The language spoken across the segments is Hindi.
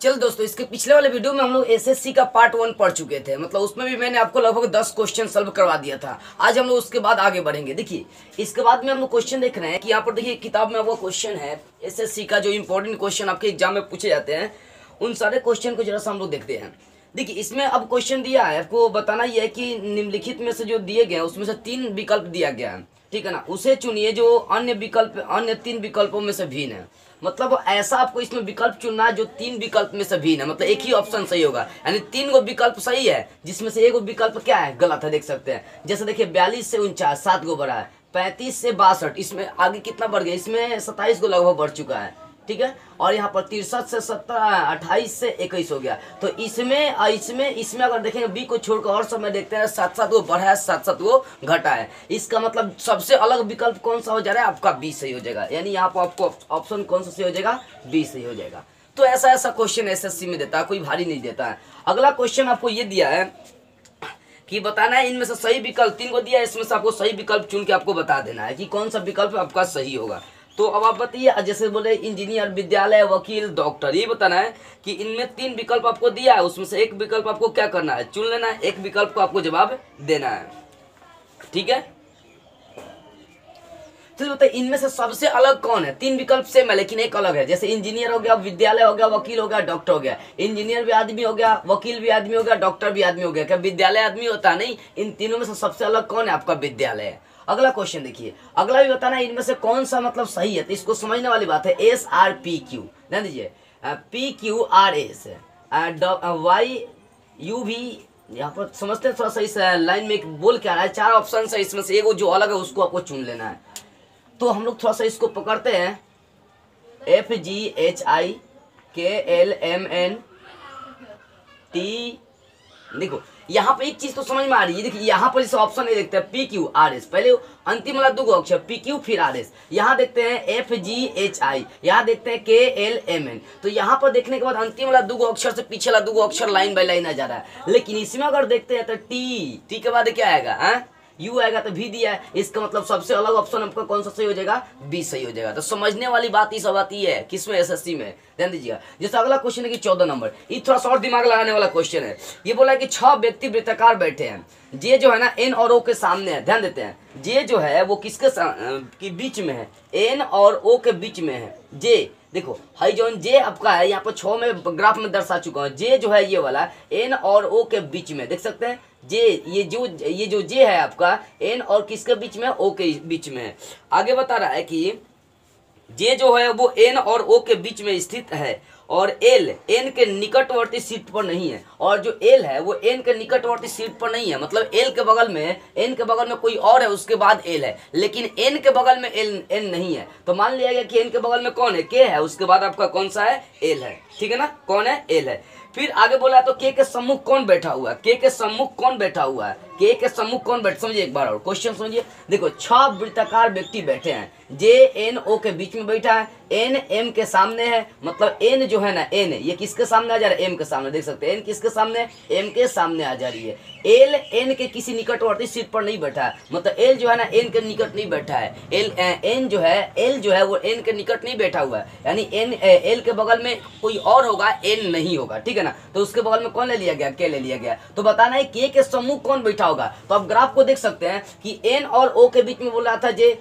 चलो दोस्तों, इसके पिछले वाले वीडियो में हम लोग एसएससी का पार्ट 1 पढ़ चुके थे। मतलब उसमें भी मैंने आपको लगभग 10 क्वेश्चन सॉल्व करवा दिया था। आज हम लोग उसके बाद आगे बढ़ेंगे। देखिए, इसके बाद में हम लोग क्वेश्चन देख रहे हैं कि यहाँ पर देखिए किताब में वो क्वेश्चन है एसएससी का, जो इंपॉर्टेंट क्वेश्चन आपके एग्जाम में पूछे जाते हैं, उन सारे क्वेश्चन को जरा सा हम लोग देखते हैं। देखिए, इसमें अब क्वेश्चन दिया है, आपको बताना ही है कि निम्नलिखित में से जो दिए गए हैं उसमें से 3 विकल्प दिया गया है, ठीक है ना। उसे चुनिए जो अन्य 3 विकल्पों में से भिन्न है। मतलब ऐसा आपको इसमें विकल्प चुनना है जो 3 विकल्प में से भिन्न है, मतलब एक ही ऑप्शन सही होगा। यानी 3 गो विकल्प सही है जिसमें से एक विकल्प क्या है, गलत है। देख सकते हैं, जैसे देखिए 42 से 49 7 गो बढ़ा है, 35 से 62, इसमें आगे कितना बढ़ गया, इसमें 27 गो लगभग बढ़ चुका है, ठीक है। और यहाँ पर 63 से 28 से 21 हो गया। तो इसमें अगर देखेंगे बी को छोड़कर और सब में देखते हैं 7-7 वो बढ़ा है, 7-7 वो घटा है। इसका मतलब सबसे अलग विकल्प कौन सा हो जा रहा है, आपका बी सही हो जाएगा। यानी यहाँ पर आपको ऑप्शन कौन सा सही हो जाएगा, बी सही हो जाएगा। तो ऐसा क्वेश्चन एसएससी में देता है, कोई भारी नहीं देता है। अगला क्वेश्चन आपको ये दिया है कि बताना है इनमें से सही विकल्प 3 को दिया है, इसमें से आपको सही विकल्प चुन के आपको बता देना है कि कौन सा विकल्प आपका सही होगा। तो अब आप बताइए, जैसे बोले इंजीनियर, विद्यालय, वकील, डॉक्टर, ये बताना है कि इनमें 3 विकल्प आपको दिया है, उसमें से एक विकल्प आपको क्या करना है, चुन लेना है। एक विकल्प को आपको जवाब देना है, ठीक है। तो बताइए इनमें से सबसे अलग कौन है। 3 विकल्प सेम है लेकिन एक अलग है। जैसे इंजीनियर हो गया, विद्यालय हो गया, वकील हो गया, डॉक्टर हो गया। इंजीनियर भी आदमी हो गया, वकील भी आदमी हो गया, डॉक्टर भी आदमी हो गया। क्या विद्यालय आदमी होता नहीं? इन तीनों में से सबसे अलग कौन है, आपका विद्यालय है। अगला क्वेश्चन देखिए, अगला भी बताना है इनमें से कौन सा मतलब सही है। तो इसको समझने वाली बात है। SRPQ, ध्यान दीजिए, PQRS, YUV, यहाँ पर समझते हैं थोड़ा सा। इस लाइन में एक बोल क्या रहा है, 4 ऑप्शन है, इसमें से एक जो अलग है उसको आपको चुन लेना है। तो हम लोग थोड़ा सा इसको पकड़ते हैं। FGHIKLMNT, देखो यहाँ पे एक चीज तो समझ में आ रही है। देखिए यहाँ पर इस ऑप्शन नहीं देखते हैं PQRS, पहले अंतिम वाला 2 अक्षर PQ फिर RS। यहाँ देखते हैं FGHI, यहाँ देखते हैं KLMN। तो यहाँ पर देखने के बाद अंतिम वाला 2 अक्षर से पीछे वाला 2 अक्षर लाइन बाय लाइन आ जा रहा है। लेकिन इसमें अगर देखते हैं तो T के बाद क्या आएगा, U आएगा, तो V दिया है। इसका मतलब सबसे अलग ऑप्शन आपका कौन सा सही हो जाएगा, B सही हो जाएगा। तो समझने वाली बात ही सब आती है किसमें, एसएससी में। ध्यान दीजिएगा। जैसे अगला क्वेश्चन है कि 14 नंबर, ये थोड़ा सा और दिमाग लगाने वाला क्वेश्चन है। ये बोला है कि 6 व्यक्ति वृत्ताकार बैठे हैं, जे जो है ना N और O के सामने है। ध्यान देते हैं, जे जो है वो किसके के बीच में है, N और O के बीच में है। जे देखो हाई जोन जे आपका है, यहाँ पर 6 में ग्राफ में दर्शा चुका हूँ। जे जो है ये वाला N और O के बीच में, देख सकते हैं। जे ये जो जे है आपका N और किसके बीच में, O के बीच में है। आगे बता रहा है कि जे जो है वो N और O के बीच में स्थित है और L N के निकटवर्ती सीट पर नहीं है। और जो L है वो N के निकटवर्ती सीट पर नहीं है। मतलब N के बगल में कोई और है, उसके बाद L है, लेकिन N के बगल में N नहीं है। तो मान लिया गया कि N के बगल में कौन है, K है, उसके बाद आपका कौन सा है, L है, ठीक है ना। कौन है, L है। फिर आगे बोला तो K के सम्मुख कौन बैठा हुआ है, K के सम्मुख कौन बैठा हुआ है, K के सम्मुख कौन बैठ, समझिए एक बार और क्वेश्चन समझिए। देखो 6 वृत्ताकार व्यक्ति बैठे हैं, J N O के बीच में बैठा है, N M के सामने है। मतलब N जो है ना, N ये किसके सामने आ जा रहा है, M के सामने। देख सकते हैं N किसके सामने, M के सामने आ जा रही है। L N के किसी निकटवर्ती सीट पर नहीं बैठा है। मतलब L जो है ना N के निकट नहीं बैठा है। L जो है वो N के निकट नहीं बैठा हुआ है। यानी L के बगल में कोई और होगा, N नहीं होगा, ठीक है ना। तो उसके बगल में कौन ले लिया गया, K ले लिया गया। तो बताना है K के सम्मुख कौन बैठा होगा। तो आप ग्राफ को देख सकते हैं कि N और O के बीच में बोल रहा था J,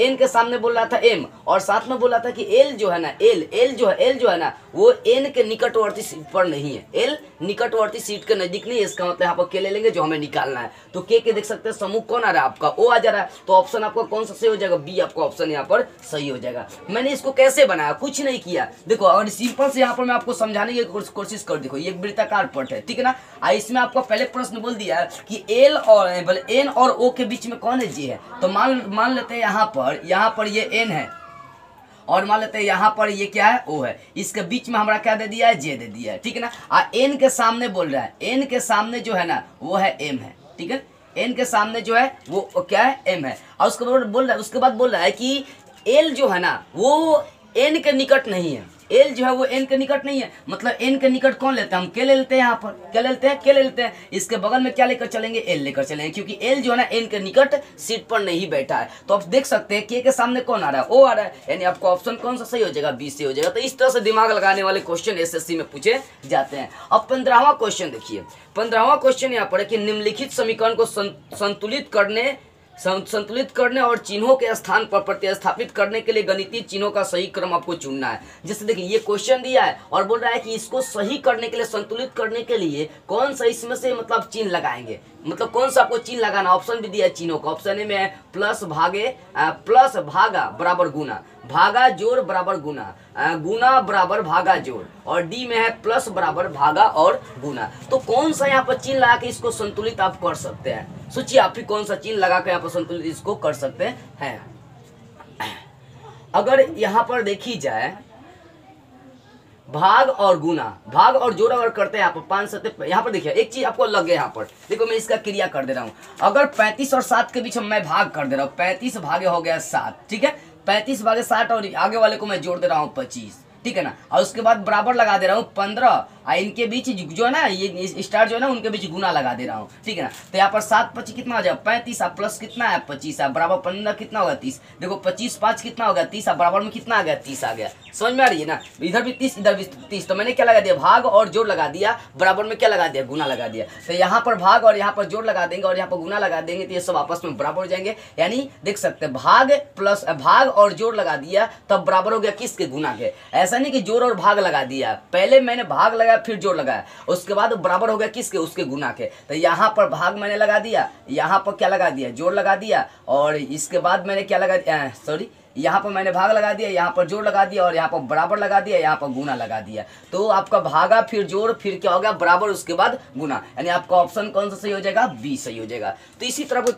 N के सामने बोल रहा था M, और साथ में बोल रहा था कि L जो है ना L जो है ना वो N के निकटवर्ती सीट पर नहीं है। L निकटवर्ती सीट के नजदीक नहीं है। इसका मतलब यहाँ पर K ले लेंगे जो हमें निकालना है। तो K के देख सकते हैं सम्मुख कौन आ रहा है, आपका O आ जा रहा है। तो ऑप्शन आपका कौन सा सही हो जाएगा, B आपका ऑप्शन यहाँ पर सही हो जाएगा। मैंने इसको कैसे बनाया, कुछ नहीं किया। देखो अगर सिंपल से यहाँ पर मैं आपको समझाने की कोशिश कर, देखो ये वृत्ताकार पट है, ठीक है ना। इसमें आपको पहले प्रश्न बोल दिया है कि N और O के बीच में कौन है, J है। तो मान लेते हैं यहाँ पर ये N है, और मान लेते हैं यहाँ पर ये क्या है, O है। इसके बीच में हमारा क्या दे दिया है, J दे दिया है, ठीक है ना। N के सामने बोल रहा है, N के सामने जो है ना वो है M है, ठीक है। N के सामने जो है वो क्या है, M है। और उसके बाद बोल रहा है कि L जो है ना वो N के निकट नहीं है। एल जो है वो एन के निकट नहीं है, मतलब एन के निकट कौन लेते हैं, हम के ले लेते हैं। यहाँ पर क्या लेते हैं, के ले लेते हैं। इसके बगल में क्या लेकर चलेंगे, एल लेकर चलेंगे, क्योंकि एल जो है ना एन के निकट सीट पर नहीं बैठा है। तो आप देख सकते हैं के सामने कौन आ रहा है, ओ आ रहा है, यानी आपको ऑप्शन कौन सा सही हो जाएगा, बी से हो जाएगा। तो इस तरह से दिमाग लगाने वाले क्वेश्चन एसएससी में पूछे जाते हैं। अब 15वां क्वेश्चन देखिए, 15वां क्वेश्चन यहाँ पर है कि निम्नलिखित समीकरण को संतुलित करने और चिन्हों के स्थान पर प्रतिस्थापित करने के लिए गणितीय चिन्हों का सही क्रम आपको चुनना है। जैसे देखिए ये क्वेश्चन दिया है और बोल रहा है कि इसको सही करने के लिए, संतुलित करने के लिए कौन सा इसमें से मतलब चिन्ह लगाएंगे, मतलब कौन सा आपको चिन्ह लगाना। ऑप्शन भी दिया है चिन्हों का, ऑप्शन ए में है प्लस भागा बराबर गुना, भागा जोड़ बराबर गुना, गुना बराबर भागा जोड़, और डी में है प्लस बराबर भागा और गुना। तो कौन सा यहाँ पर चिन्ह लगा के इसको संतुलित आप कर सकते हैं, सोचिए आप ही कौन सा चिन्ह लगा के यहाँ पर संतुलित इसको कर सकते हैं। अगर यहाँ पर देखी जाए भाग और गुना, भाग और जोड़ अगर करते हैं यहाँ पर 5 7, यहाँ पर देखिए एक चीज आपको लग गया, यहाँ पर देखो मैं इसका क्रिया कर दे रहा हूँ। अगर 35 और 7 के बीच में मैं भाग कर दे रहा हूँ, 35 भागे हो गया 7, ठीक है, 35 भागे 60 और आगे वाले को मैं जोड़ दे रहा हूँ 25, ठीक है ना, और उसके बाद बराबर लगा दे रहा हूँ 15, और इनके बीच जो है ना ये स्टार जो है ना उनके बीच गुना लगा दे रहा हूँ, ठीक है ना। तो यहाँ पर 7 25 कितना हो जाएगा 35, आप प्लस कितना है 25, आप बराबर 15 कितना होगा 30, देखो 25 5 कितना होगा 30, आप बराबर में कितना आ गया 30 आ गया, समझ में आ रही है ना, इधर भी 30 इधर भी 30। तो मैंने क्या लगा दिया, भाग और जोड़ लगा दिया, बराबर में क्या लगा दिया, गुना लगा दिया। तो यहाँ पर भाग और यहाँ पर जोड़ लगा देंगे और यहाँ पर गुना लगा देंगे, तो ये सब आपस में बराबर हो जाएंगे। यानी देख सकते हैं भाग और जोड़ लगा दिया तब बराबर हो गया किसके, गुना के। ऐसा नहीं कि जोड़ और भाग लगा दिया, पहले मैंने भाग लगाया फिर जोड़ लगाया, उसके बाद बराबर हो गया किसके, उसके गुना के। तो यहाँ पर भाग मैंने लगा दिया, यहाँ पर क्या लगा दिया, जोड़ लगा दिया, और इसके बाद मैंने क्या लगा दिया, सॉरी यहाँ पर मैंने भाग लगा दिया, यहाँ पर जोड़ लगा दिया और यहाँ पर बराबर लगा दिया, यहाँ पर गुना लगा दिया। तो आपका भागा फिर जोड़ फिर क्या हो गया बराबर, उसके बाद गुना, यानी आपका ऑप्शन कौन सा सही हो जाएगा, बी सही हो जाएगा। तो इसी तरह के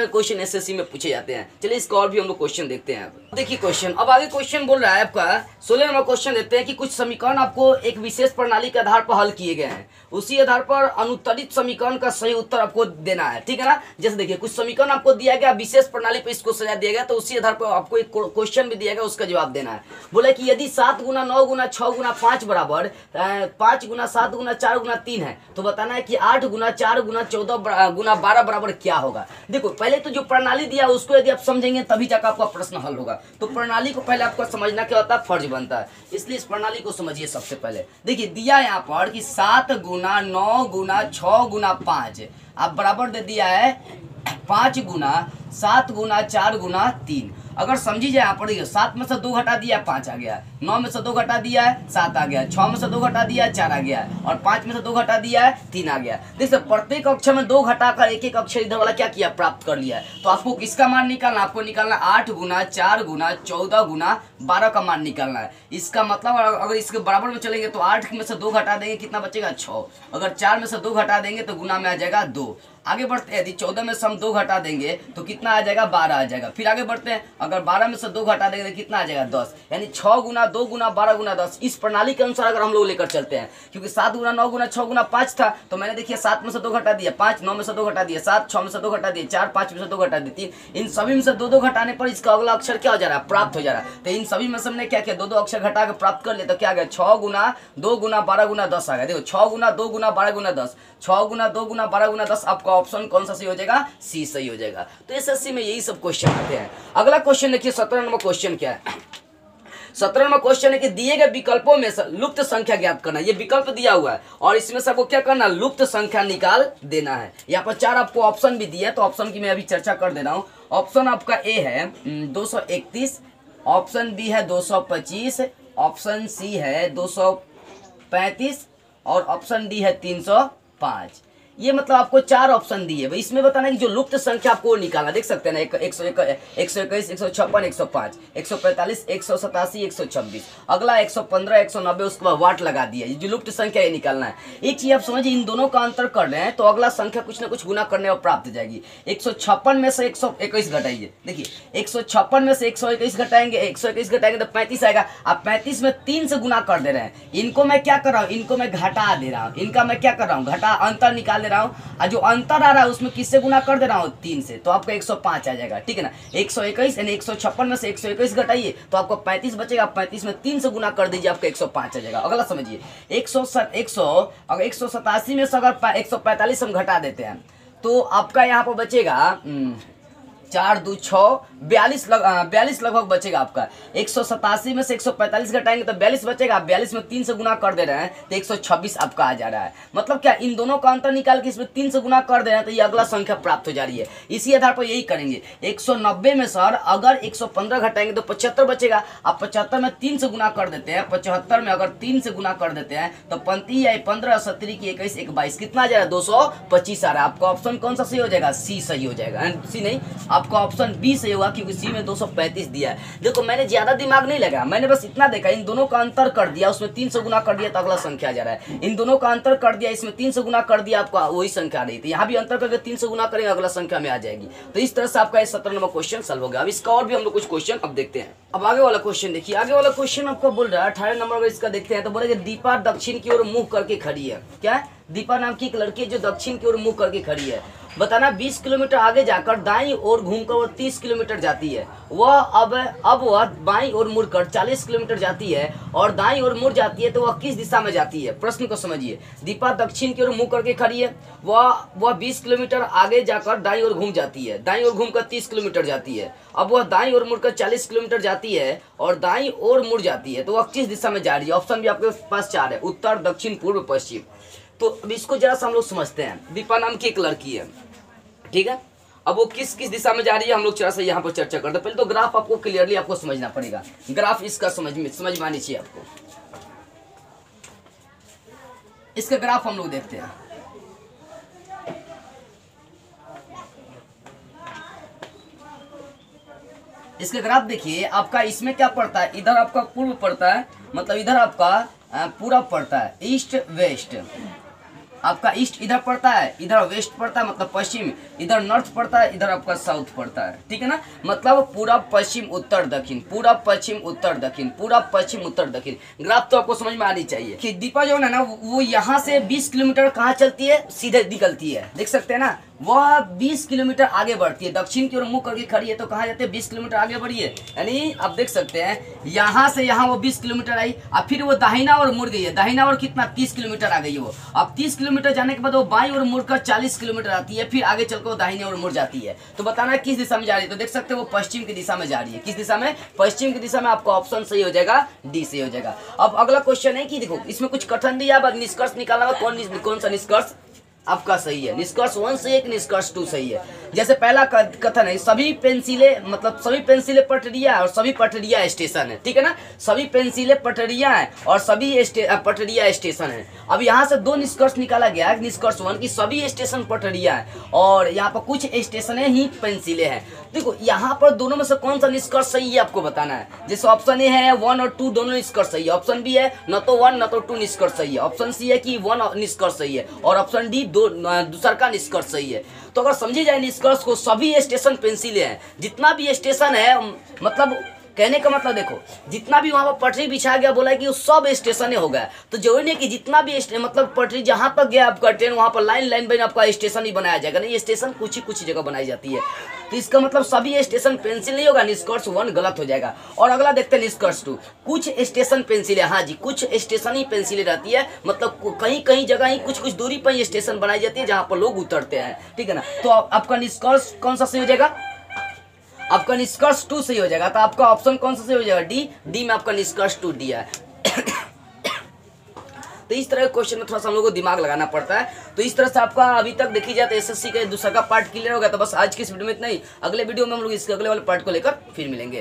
क्वेश्चन एसएससी में पूछे जाते हैं। चलिए इसका और भी हम लोग क्वेश्चन देखते हैं। देखिए क्वेश्चन, अब आगे क्वेश्चन बोल रहा है आपका 16 नंबर क्वेश्चन देते हैं कि कुछ समीकरण आपको एक विशेष प्रणाली के आधार पर हल किए गए हैं, उसी आधार पर अनुत्तरित समीकरण का सही उत्तर आपको देना है, ठीक है ना। जैसे देखिए कुछ समीकरण आपको दिया गया, विशेष प्रणाली पर इसको सजा दिया गया, तो उसी आधार पर आपको एक क्वेश्चन भी दिया गया, उसका जवाब देना है। बोले कि यदि 7 गुना 9 गुना 6 गुना 5 बराबर 5 गुना 7 गुना 4 गुना 3 है, तो बताना है कि 8 गुना 4 गुना 14 गुना 12 बराबर क्या होगा। देखो पहले तो जो प्रणाली दिया उसको यदि आप समझेंगे तभी जाकर आपका प्रश्न हल होगा। तो प्रणाली को पहले आपको समझना क्या होता है, फर्ज बनता है, इसलिए इस प्रणाली को समझिए सबसे पहले। देखिए दिया यहाँ पर कि 7 गुना 9 गुना 6 गुना 5, आप बराबर दे दिया है 5 गुना 7 गुना 4 गुना 3। अगर समझी जाए यहाँ पर देखिए 7 में से 2 घटा दिया 5 आ गया, 9 में से 2 घटा दिया है 7 आ गया, 6 में से 2 घटा दिया 4 आ गया, और 5 में से 2 घटा दिया है 3 आ गया। देखिए प्रत्येक अक्षर में 2 घटाकर एक एक अक्षर इधर वाला क्या किया, प्राप्त कर लिया। तो आपको किसका मान निकालना, आपको निकालना 8 गुना 4 गुना 14 गुना 12 का मान निकालना है। इसका मतलब अगर इसके बराबर में चलेंगे तो 8 में से 2 घटा देंगे कितना बचेगा 6, अगर 4 में से 2 घटा देंगे तो गुना में आ जाएगा 2। आगे बढ़ते हैं, यदि 14 में से हम 2 घटा देंगे तो कितना आ जाएगा 12 आ जाएगा। फिर आगे बढ़ते हैं, अगर 12 में से 2 घटा देंगे तो कितना आ जाएगा 10, यानी 6 गुना 2 गुना 12 गुना 10। इस प्रणाली के अनुसार अगर हम लोग लेकर चलते हैं, क्योंकि 7 गुना 9 गुना 6 गुना 5 था, तो मैंने देखिए 7 में से 2 घटा दिया 5, 9 में से 2 घटा दिया 7, 6 में से 2 घटा दिया 4, 5 में से 2 घटा दिया 3, इन सभी में से 2 घटाने पर इसका अगला अक्षर क्या हो जा रहा है, प्राप्त हो जा रहा है। तो इन सभी में से हमने क्या किया, 2 अक्षर घटा के प्राप्त कर लिया, तो क्या आ गया 6 गुना 2 गुना 12 गुना 10 आ गया। देखो 6 गुना 2 गुना 12 गुना 10, 6 गुना 2 गुना 12 गुना 10, आपका ऑप्शन कौन सा सही हो जाएगा, सी सही हो जाएगा। तो एसएससी में यही सब क्वेश्चन आते हैं। अगला क्वेश्चन देखिए 17 नंबर क्वेश्चन क्या है। 17 नंबर क्वेश्चन है कि दिए गए विकल्पों में से लुप्त संख्या ज्ञात करना। ये विकल्प दिया हुआ है और इसमें से आपको क्या करना, लुप्त संख्या निकाल देना है। यहाँ पर 4 आपको ऑप्शन भी दिया है, तो ऑप्शन की मैं अभी चर्चा कर दे रहा हूँ। ऑप्शन आपका ए है 231, ऑप्शन बी है 225, ऑप्शन सी है 235 और ऑप्शन डी है 305। ये मतलब आपको 4 ऑप्शन दिए, भाई इसमें बताना है कि जो लुप्त संख्या आपको निकालना। देख सकते हैं ना 121, 156, 105, 145, 187, 126, अगला 115, 190, उसके बाद वाट लगा दिया। ये जो लुप्त संख्या ये निकालना है। एक चीज आप समझिए, इन दोनों का अंतर कर रहे हैं तो अगला संख्या कुछ ना कुछ गुना करने और प्राप्त हो जाएगी। 156 में से 121 घटाइए, देखिए 156 में से 121 घटाएंगे, 121 घटाएंगे तो 35 आएगा। आप 35 में 3 से गुना कर दे रहे हैं। इनको मैं क्या कर रहा हूँ, इनको मैं घटा दे रहा हूँ, इनका मैं क्या कर रहा हूँ, घटा अंतर निकाल दे रहा हूँ, और जो अंतर आ रहा है उसमें किससे गुना कर दे रहा हूँ 3 से, तो आपका 105 आ जाएगा, ठीक है ना। 121 यानी 156 में से 121 घटाइए तो आपको 35 बचेगा, 35 में 3 से गुना कर दीजिए, आपका 105 आ जाएगा। अगला समझिए, 187 में से अगर 145 हम घटा देते हैं तो आपका यहाँ पर बचेगा 4 2 6 42 लगभग बचेगा आपका। 187 में से 145 घटाएंगे तो 42 बचेगा, 42 में 3 से गुना कर दे रहे हैं तो 126 आपका आ जा रहा है। मतलब क्या, इन दोनों का अंतर निकाल के इसमें 3 से गुना कर दे रहे हैं तो ये अगला संख्या प्राप्त हो जा रही है। इसी आधार पर यही करेंगे। 190 में सर अगर 115 घटाएंगे तो 75 बचेगा, अब 75 में 3 से गुना कर देते हैं, 75 में अगर 3 से गुना कर देते हैं तो 35 या 15 70 की 21 1 22 कितना आ जा रहा है 225 आ रहा है। आपका ऑप्शन कौन सा सही हो जाएगा, सी सही हो जाएगा। सी नहीं, आपका ऑप्शन बी सही होगा क्योंकि सी में 235 दिया है। देखो मैंने ज्यादा दिमाग नहीं लगा, मैंने बस इतना देखा, इन दोनों का अंतर कर दिया, उसमें 3 से गुना कर दिया तो अगला संख्या आ जा रहा है। इन दोनों का अंतर कर दिया, इसमें 3 से गुना कर दिया, आपको वही संख्या आ रही थी। यहाँ भी अंतर करके 3 से गुना करेंगे, अगला संख्या में आ जाएगी। तो इस तरह से आपका 17 नंबर क्वेश्चन सॉल्व हो गया। अब इसका और भी हम लोग कुछ क्वेश्चन अब देखते हैं। अब आगे वाला क्वेश्चन देखिए, आगे वाला क्वेश्चन आपको बोल रहा है 18 नंबर अगर इसका देखते हैं तो बोलेगा दीपा दक्षिण की ओर मुंह करके खड़ी है। क्या है, दीपा नाम की एक लड़की जो दक्षिण की ओर मुंह करके खड़ी है। बताना 20 किलोमीटर आगे जाकर दाईं ओर घूमकर वो 30 किलोमीटर जाती है। वह अब वह बाईं ओर मुड़कर 40 किलोमीटर जाती है और दाईं ओर मुड़ जाती है तो वह किस दिशा में जाती है। प्रश्न को समझिए, दीपा दक्षिण की ओर मुंह करके खड़ी है, वह 20 किलोमीटर आगे जाकर दाईं ओर घूम जाती है, दाईं ओर घूमकर 30 किलोमीटर जाती है। अब वह दाईं ओर मुड़कर 40 किलोमीटर जाती है और दाईं ओर मुड़ जाती है तो वह किस दिशा में जा रही है। ऑप्शन भी आपके पास 4 है, उत्तर दक्षिण पूर्व पश्चिम। तो अब इसको जरा सा हम लोग समझते हैं। दीपा नाम की एक लड़की है, ठीक है, अब वो किस किस दिशा में जा रही है हम लोग जरा सा यहाँ पर चर्चा करते हैं। पहले तो ग्राफ आपको क्लियरली आपको समझना पड़ेगा, ग्राफ इसका समझ में आनी चाहिए आपको। इसका ग्राफ हम लोग देखते हैं। इसका ग्राफ देखिए, आपका इसमें क्या पड़ता है, इधर आपका पूर्व पड़ता है, मतलब इधर आपका पूरब पड़ता है, ईस्ट वेस्ट। आपका ईस्ट इधर पड़ता है, इधर वेस्ट पड़ता है मतलब पश्चिम, इधर नॉर्थ पड़ता है, इधर आपका साउथ पड़ता है, ठीक है ना। मतलब पूरब पश्चिम उत्तर दक्षिण, पूरब पश्चिम उत्तर दक्षिण, पूरब पश्चिम उत्तर दक्षिण। ग्राफ तो आपको समझ में आनी चाहिए कि दीपा जो है ना वो यहाँ से 20 किलोमीटर कहाँ चलती है, सीधे निकलती है, देख सकते हैं ना। वह 20 किलोमीटर आगे बढ़ती है, दक्षिण की ओर मुंह करके खड़ी है तो कहाँ जाते हैं 20 किलोमीटर आगे बढ़ी है। यानी आप देख सकते हैं यहाँ से यहाँ वो 20 किलोमीटर आई, अब फिर वो दाहिना ओर मुड़ गई है, दाहिना ओर कितना 30 किलोमीटर आ गई है वो। अब 30 किलोमीटर जाने के बाद वो बाईं ओर मुड़कर 40 किलोमीटर आती है, फिर आगे चलकर वो दाहिने ओर मुड़ जाती है। तो बताना किस दिशा में जा रही है, तो देख सकते हो वो पश्चिम की दिशा में जा रही है। किस दिशा में, पश्चिम की दिशा में। आपका ऑप्शन सही हो जाएगा, डी सही हो जाएगा। अब अगला क्वेश्चन है कि देखो इसमें कुछ कठिन दिया, अब निष्कर्ष निकालना कौन सा निष्कर्ष आपका सही है। निष्कर्ष 1 सही है कि निष्कर्ष 2 सही है। जैसे पहला कथन है सभी पेंसिलें, मतलब सभी पेंसिलें पटरियां और सभी पटरियां स्टेशन है, ठीक है ना। सभी पेंसिलें पटरियां हैं और सभी पटरियां स्टेशन है। अब यहाँ से 2 निष्कर्ष निकाला गया है। निष्कर्ष 1 की सभी स्टेशन पटरियां हैं और यहाँ पर कुछ स्टेशन ही पेंसिलें हैं। देखो यहाँ पर दोनों में से कौन सा निष्कर्ष सही है आपको बताना है। जैसे ऑप्शन ए है 1 और 2 दोनों निष्कर्ष सही है, ऑप्शन बी है न तो 1 न तो 2 निष्कर्ष सही है, ऑप्शन सी है कि 1 निष्कर्ष सही है और ऑप्शन डी दूसरा का निष्कर्ष सही है। तो अगर समझी जाए निष्कर्ष को, सभी स्टेशन पेंसिलें हैं, जितना भी स्टेशन है, मतलब कहने का मतलब देखो जितना भी वहाँ पर पटरी बिछा गया बोला है कि वो सब स्टेशन हो गया। तो जरूरी नहीं कि जितना भी मतलब पटरी जहाँ तक गया आपका ट्रेन वहाँ पर लाइन बन आपका स्टेशन ही बनाया जाएगा, नहीं, स्टेशन कुछ ही जगह बनाई जाती है। तो इसका मतलब सभी स्टेशन पेंसिल नहीं होगा, निष्कर्ष 1 गलत हो जाएगा। और अगला देखते हैं निष्कर्ष 2, कुछ स्टेशन पेंसिलें, हाँ जी कुछ स्टेशन ही पेंसिलें रहती है, मतलब कहीं जगह ही कुछ दूरी पर ही स्टेशन बनाई जाती है जहाँ पर लोग उतरते हैं, ठीक है ना। तो आपका निष्कर्ष कौन सा सही हो जाएगा, आपका निष्कर्ष 2 सही हो जाएगा। तो आपका ऑप्शन कौन सा सही हो जाएगा, डी में आपका निष्कर्ष 2 दिया है। तो इस तरह के क्वेश्चन में थोड़ा सा हम लोग को दिमाग लगाना पड़ता है। तो इस तरह से आपका अभी तक देखी जाए तो एसएससी का दूसरा का पार्ट क्लियर हो गया। तो बस आज की इस वीडियो में इतना ही, अगले वीडियो में हम लोग इसके अगले वाले पार्ट को लेकर फिर मिलेंगे।